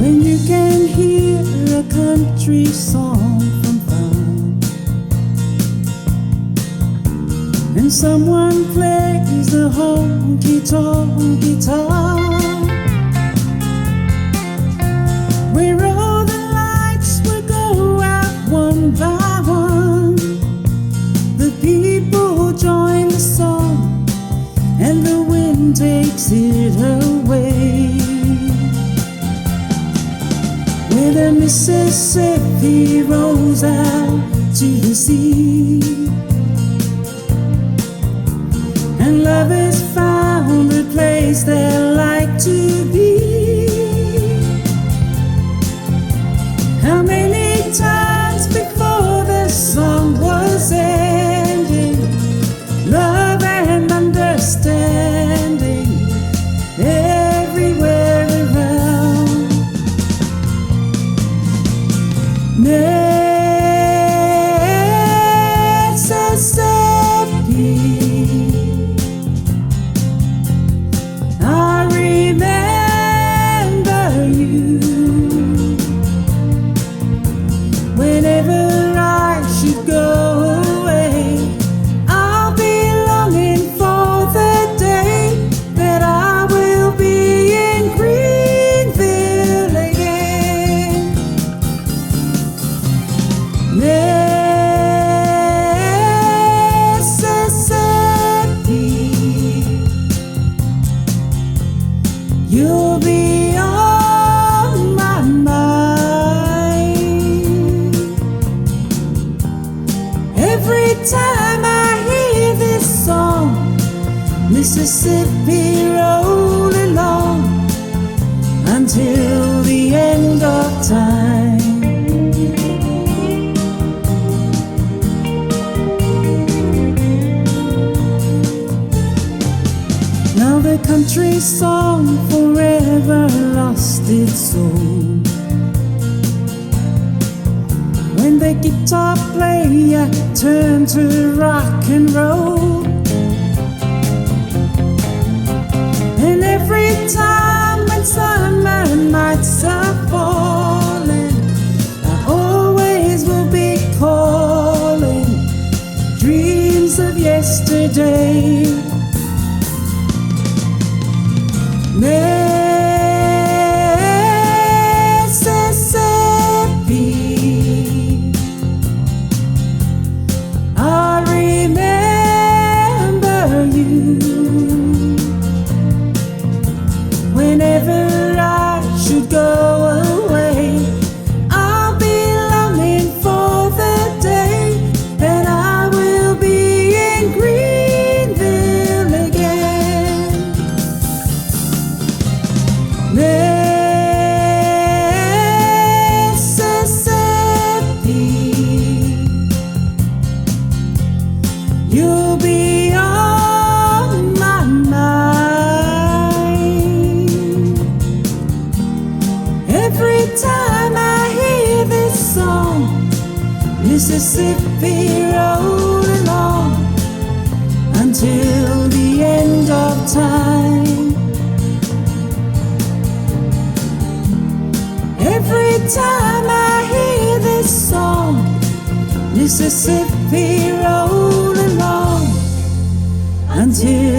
When you can hear a country song from far, and someone plays the honky-tonk guitar, where all the lights will go out one by one, the people join the song and the wind takes it away. Where the Mississippi rolls out to the sea, and lovers found a place they like to be. How many times before the song was ending, love and understanding everywhere around. Mississippi, I remember you. Whenever I should go away, I'll be longing for the day that I will be in Greenville again. Mississippi, you'll be on my mind. Every time I hear this song, Mississippi roll along until the end of time. Now the country song forever lost its soul, when the guitar player turned to rock and roll. And every time when summer nights are falling, I always will be calling dreams of yesterday. Mississippi, I remember you. Whenever I should go away, I'll be longing for the day that I will be in Greenville again. Mississippi, you'll be on my mind. Every time I hear this song, Mississippi roll along until the end of time. Every time I hear this song, Mississippi roll along until